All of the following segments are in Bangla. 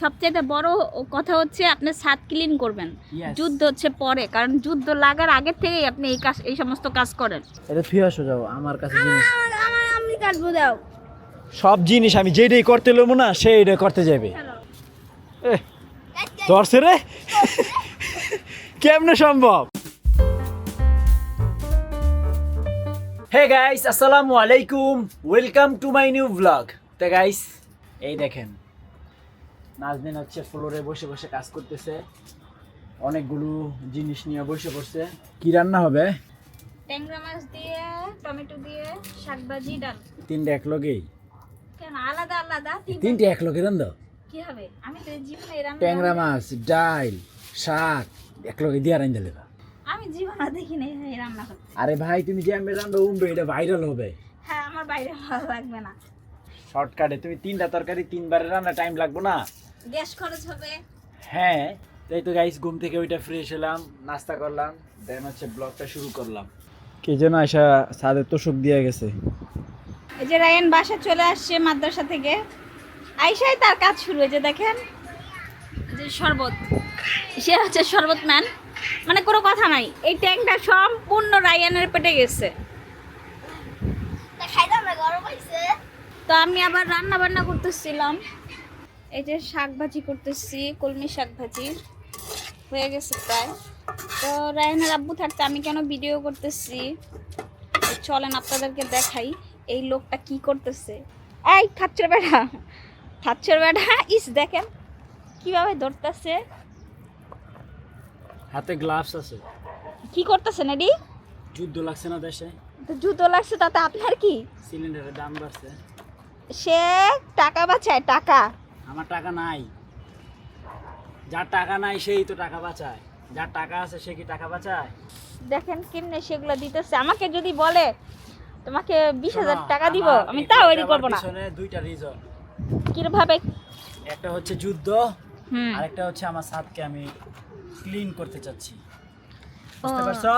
সবচেয়ে বড় কথা হচ্ছে আপনি ছাদ ক্লিন করবেন। Yes. যুদ্ধ হচ্ছে পরে, কারণ যুদ্ধ লাগার আগে থেকেই আপনি এই সমস্ত কাজ করেন। এটা ফিরে আসো যাও আমার কাছে জিনিস আমি কাটবো দাও। সব জিনিস আমি যেটাই করতে লমু না সেইটা করতে যাবে ধরছে রে কেমনে সম্ভব। হে গাইস আসসালামু আলাইকুম, welcome to my new blog. তো গাইস এই দেখেন নাজনীন হচ্ছে ফ্লোরে বসে বসে কাজ করতেছে, অনেকগুলো জিনিস নিয়ে বসে পড়ছে। কি রান্না হবে? ট্যাংরা মাছ দিয়ে, টমেটো দিয়ে, শাকভাজি, ডাল। তিনটে এক লগেই? কেন আলাদা আলাদা? তিনটে এক লগে রান্না কি হবে? আমি তো জীবনে এই রান্না ট্যাংরা মাছ, ডাল, শাক এক লগে দিয়ে রান্না দেবা? আমি জীবনে দেখি নাই এই রান্না করতে। আরে ভাই তুমি যে আমি রান্না উমবে এটা ভাইরাল হবে। হ্যাঁ, আমার বাইরে ভালো লাগবে না। শর্টকাটে তুমি তিনটা তরকারি তিনবারে রান্না টাইম লাগবে না? গ্যাস খরচ হবে। হ্যাঁ তাই তো গাইস, ঘুম থেকে ওইটা ফ্রেশ হলাম, নাস্তা করলাম, দেন হচ্ছে ব্লগটা শুরু করলাম। কে যেন আয়সা সাদের তোষক দিয়ে গেছে। এই যে রায়ান বাসা চলে আসছে মাদ্রাসা থেকে, আইসাই তার কাজ শুরু হয়েছে। দেখেন যে শরবত, সে হচ্ছে শরবত ম্যান, মানে কোনো কথা নাই। এই ট্যাংটা সম্পূর্ণ রায়ানের পেটে গেছে। তো আমি আবার রান্না বান্না করতেছিলাম, এই যে শাক ভাজি করতেছি, কলমি শাক ভাজি হয়ে গেছে প্রায়। তো রায়ানের আব্বু থাকতে আমি কেন ভিডিও করতেছি, চলেন আপনাদেরকে দেখাই এই লোকটা কি করতেছে। এই থাচ্ছর বেটা, থাচ্ছর বেটা, ইস দেখেন কিভাবে ধরতেছে। হাতে গ্লাভস আছে। কি করতেছেন এডি? যুদ্ধ লাগছে না দেশে? তো জুতো লাগছে, তাতে আপনার কি? সিলিন্ডারের দাম বাড়ছে। সে টাকা বাঁচায়, টাকা। আমার টাকা নাই। যার টাকা নাই সেই তো টাকা বাঁচায়, যার টাকা আছে সে কি টাকা বাঁচায়? দেখেন কেমনে সেগুলো দিতেছে। আমাকে যদি বলে তোমাকে 20,000 শোনো, টাকা দিব, আমার আমি এগুলো তাও এডি দেওয়ার করবো না। পিছনে দুইটা রিজন। কিভাবে? একটা হচ্ছে যুদ্ধ, আরেকটা হচ্ছে আমার ছাদকে আমি ক্লিন করতে চাচ্ছি। বুঝতে ও। পারছো?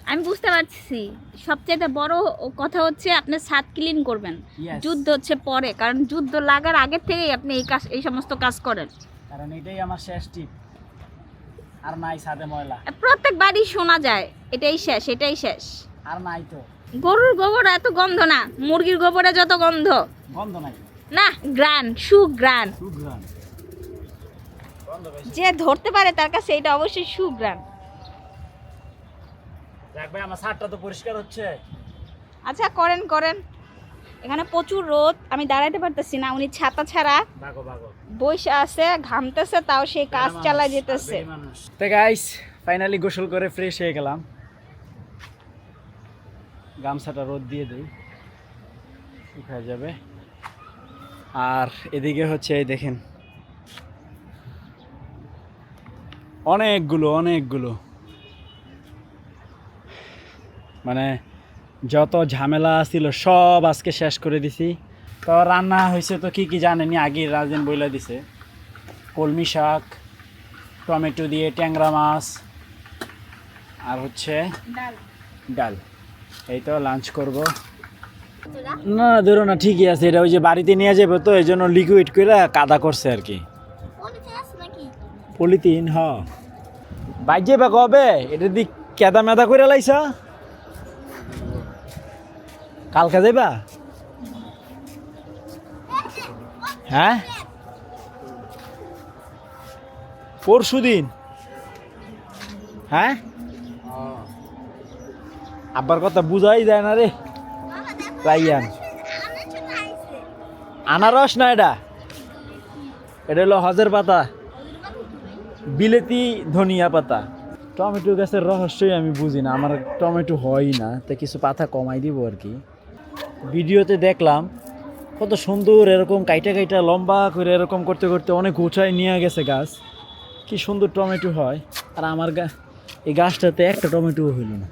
আমি বুঝতে পারছি। সবচেয়ে বড় কথা হচ্ছে আপনি ছাদ ক্লিন করবেন। Yes. যুদ্ধ হচ্ছে পরে, কারণ যুদ্ধ লাগার আগে থেকেই আপনি এই সমস্ত কাজ করেন। কারণ এটাই আমার শেষ টিপ, আর নাই ছাদে ময়লা, প্রত্যেক বাড়ি শোনা যায় এটাই শেষ, এটাই শেষ। আর নাই তো। গরুর গোবর এত গন্ধ না, মুরগির গোবরে যত গন্ধ গন্ধ নাই না, গ্রান, সুগ্রান। সুঘ্রাণ গন্ধ পাইছি। যে ধরতে পারে তার কাছে এটা অবশ্যই সুগ্রান। দেখ ভাই আমার ছাদটা তো পরিষ্কার হচ্ছে। আচ্ছা করেন করেন। এখানে প্রচুর রোদ, আমি দাঁড়াইতে পারতেছি না। উনি ছাতা ছাড়া ভাগো ভাগো বসে আছে, ঘামতেছে, তাও সেই কাজ চালায় যেতেছে। তো গাইস ফাইনালি গোসল করে ফ্রেশ হয়ে গেলাম। গামছাটা রোদ দিয়ে দেই, শুকায় যাবে। আর এদিকে হচ্ছে এই দেখেন অনেকগুলো মানে যত ঝামেলা ছিল সব আজকে শেষ করে দিছি। তো রান্না হয়েছে তো কি জানেনি, আগে রাজদিন বইলা দিছে। কলমি শাক, টমেটো দিয়ে ট্যাংরা মাছ, আর হচ্ছে ডাল। এই তো লাঞ্চ করব। না ধরো না, ঠিকই আছে। এটা ওই যে বাড়িতে নিয়ে যাবে তো এই জন্য লিকুইড করে কাদা করছে আর কি। পলিথিন হ বাইজে বা কবে এটা দিক কেদা মেদা করে লাইছা। কালকা যাইবা? হ্যাঁ পরশু দিন। হ্যাঁ আব্বার কথা বুঝাই যায় না রে রাইয়ান। আনারস না, এটা হলো হজের পাতা, বিলেতি ধনিয়া পাতা। টমেটো গাছের রহস্যই আমি বুঝি না, আমার টমেটো হয়ই না, তাই কিছু পাতা কমাই দিব আর কি। ভিডিওতে দেখলাম কত সুন্দর এরকম কাইটা লম্বা করে এরকম করতে করতে অনেক উঁচায় নিয়ে গেছে গাছ, কি সুন্দর টমেটো হয়। আর আমার এই গাছটাতে একটা টমেটো হইল না।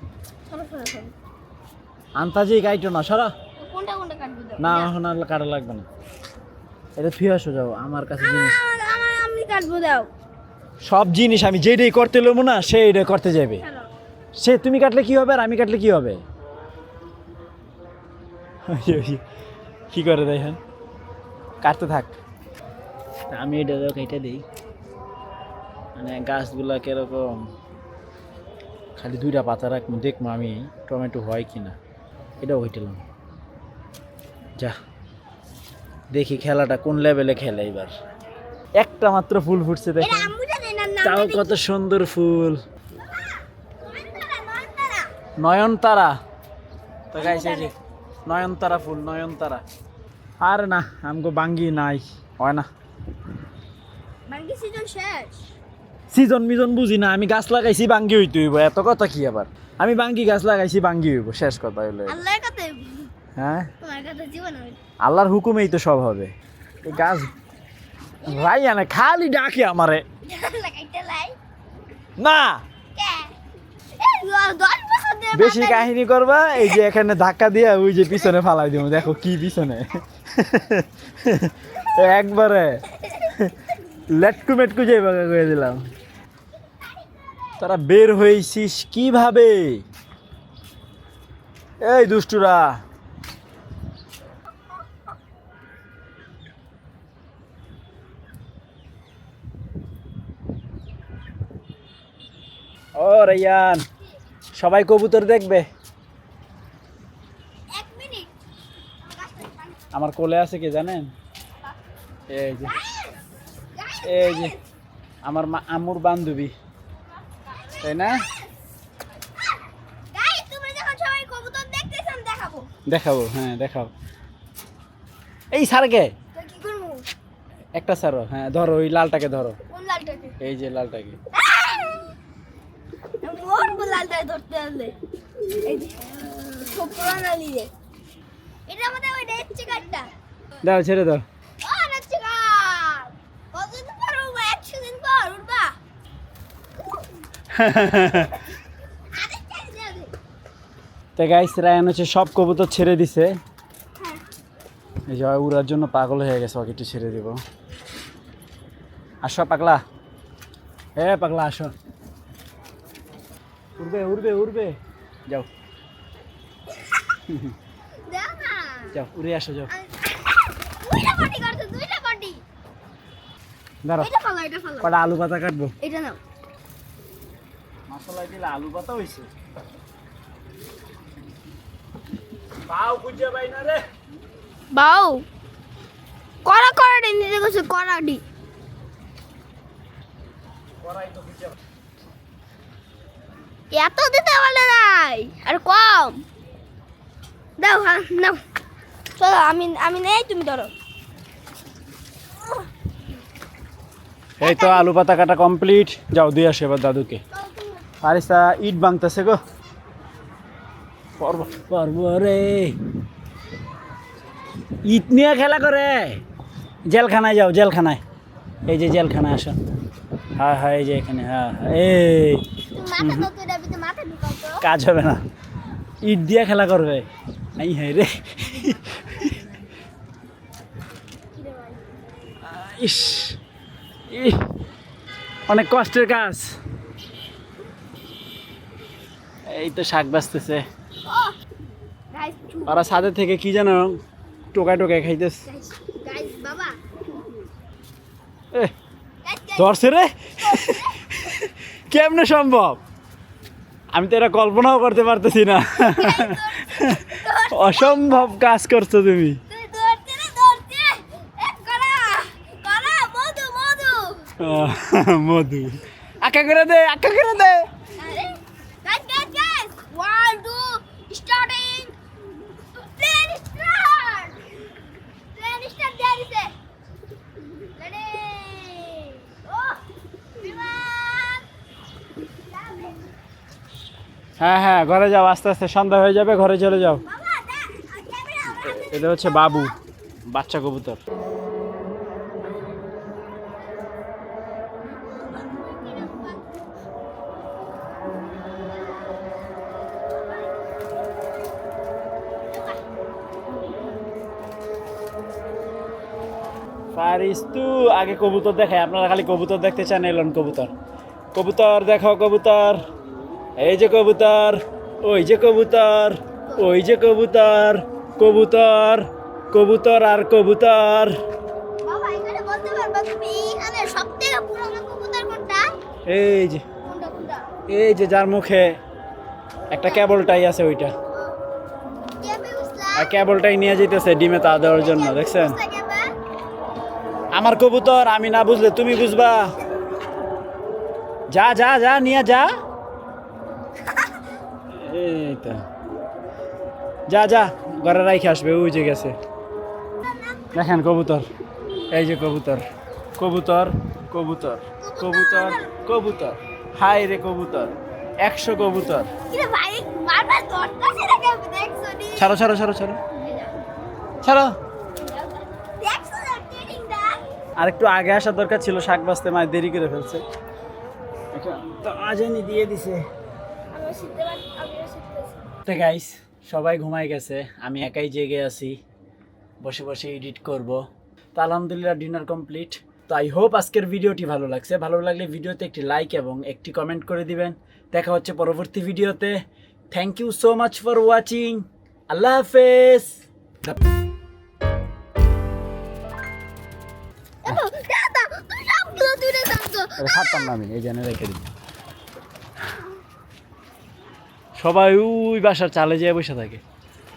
আন্তাজেই কাইটো না সারা না, এখন আর কাটা লাগবে না। এটা ফিরে আসো যাও আমার কাছে জিনিস আমি কাটবো দাও। সব জিনিস আমি যেটাই করতে লমু না সেইটা করতে যাবে। সে তুমি কাটলে কি হবে আর আমি কাটলে কি হবে? কি করে দেখেন, কাটতে থাক। আমি এটা কেটে দিই, মানে গাছগুলা কিরকম, খালি 2টা পাতা রাখবো, দেখবো আমি টমেটো হয় কিনা। এটাও হইতেলাম, যা দেখি খেলাটা কোন লেভেলে খেলে এবার। একটা মাত্র ফুল ফুটছে দেখেন, তাও কত সুন্দর ফুল, নয়নতারা। তো গাইস এই যে নয়নতারা ফুল, নয়নতারা। আর না আমগো বাঙ্গি নাই, হয় না। সিজন মিজন বুঝি না, আমি গাছ লাগাইছি বাঙ্গি হইতে হইব, এত কথা কি আবার। আমি বাঙ্গি গাছ লাগাইছি বাঙ্গি হইব, শেষ কথা হইলো। হ্যাঁ, আল্লাহর হুকুমেই তো সব হবে। এই গাছ রাইয়ানে খালি ডাকে আমারে, না বেশি কাহিনী করবা, এই যে এখানে ধাক্কা দিয়া ওই যে পিছনে ফালাই দিব, দেখো কি পিছনে একবারে লেটকু মেটকু যে বাগা করে দিলাম। তারা বের হয়েছিস কিভাবে এই দুষ্টুরা? ও রাইয়ান, সবাই কবুতর দেখবে। আমার কোলে আছে কে জানেন? এই যে এই যে আমার আম্মুর বান্ধবী, তাই না? দেখাবো, হ্যাঁ দেখাও। এই সারকে একটা সারো, হ্যাঁ ধরো, ওই লালটাকে ধরো, এই যে লালটাকে। দাও, ছেড়ে দাও। তো গাইস রায়ান হচ্ছে সব কবুতর ছেড়ে দিছে, এই যে উড়ার জন্য পাগল হয়ে গেছে, ওকে একটু ছেড়ে দিব। আসো পাগলা, পাগলা আসো, উড়বে উড়বে উড়বে, যাও যাও উড়ে আসো, যাও। দাঁড়াও, কটা আলু পাতা কাটবো। মশলা দিলে আলু পাতা হয়েছে। বাউ করা করাটি নিতে গেছে, করাটি এত দিতে বলে নাই, আর কম দাও। হ্যাঁ নাও, চলো আমি নেই, তুমি ধরো। এই তো আলু পাতা কাটা কমপ্লিট, যাও দিয়ে আসো এবার দাদুকে। আরিসা ইট ভাঙতেছে গো, পারবো রে, ইট নিয়ে খেলা করে। জেলখানায় যাও, জেলখানায়, এই যে জেলখানায় আসো। হ্যাঁ হ্যাঁ, এই যে এখানে, হ্যাঁ এই কাজ হবে না, ইট দিয়ে খেলা করবে। এই হ্যাঁ রে, ইস অনেক কষ্টের কাজ। এই তো শাক বাঁচতেছে, ওরা ছাদের থেকে কি যেন টোকায় টোকায় খাইতেছে। ধরছে রে, কেমনে সম্ভব? আমি তো এটা কল্পনাও করতে পারতেছি না, অসম্ভব কাজ করছো তুমি। মধু আঁকা করে দে, আঁকা করে দে। হ্যাঁ হ্যাঁ, ঘরে যাও, আস্তে আস্তে সন্ধ্যা হয়ে যাবে, ঘরে চলে যাও। এটা হচ্ছে বাবু, বাচ্চা কবুতর। পারিস তু আগে কবুতর দেখায়, আপনারা খালি কবুতর দেখতে চান, এলেন কবুতর। কবুতর দেখো, কবুতর, এই যে কবুতর, ওই যে কবুতর, ওই যে কবুতর, কবুতর, কবুতর আর কবুতর। আব্বা তুমি এখানে সবথেকে পুরনো কবুতর কোনটা? এই যে কোনটা কোনটা? এই যে যার মুখে একটা কেবলটাই আছে ওইটা, কেবে উসলা? আর কেবলটাই নিয়ে যেতেছে ডিমে তা দেওয়ার জন্য, দেখছেন? উসলা কেবে? আমার কবুতর, আমি না বুঝলে তুমি বুঝবা। যা যা যা নিয়ে যা, এই তো যা যা ঘরে রাইখে আসবে, ওই যে গেছে। দেখেন কবুতর, এই যে কবুতর, কবুতর কবুতর কবুতর কবুতর, হাই রে কবুতর, 100 কবুতর। কিরে ভাই বারবার ধরতাছে না কেবে দেখছো নি? ছাড়ো ছাড়ো ছাড়ো ছাড়ো ছাড়ো। দেখছো না ট্রেনিংটা? আর একটু আগে আসার দরকার ছিল, শাক বাজতে মায় দেরি করে ফেলছে, তো আজানি দিয়ে দিছে। আমি শিখতে পারি, আমিও শিখতেছি। তো গাইস সবাই ঘুমাই গেছে, আমি একাই জেগে আছি, বসে বসে এডিট করব। তো আলহামদুলিল্লাহ ডিনার কমপ্লিট। তো আই হোপ আজকের ভিডিওটি ভালো লাগছে, ভালো লাগলে ভিডিওতে একটি লাইক এবং একটি কমেন্ট করে দিবেন। দেখা হচ্ছে পরবর্তী ভিডিওতে। Thank you so much for watching. Allah হাফেজ। দাদা তুমি সবগুলো দূরে থাকো। খাতাম না আমি, এই জন্য রেখে দিই। সবাই ওই বাসার চালে যেয়ে বসে থাকে।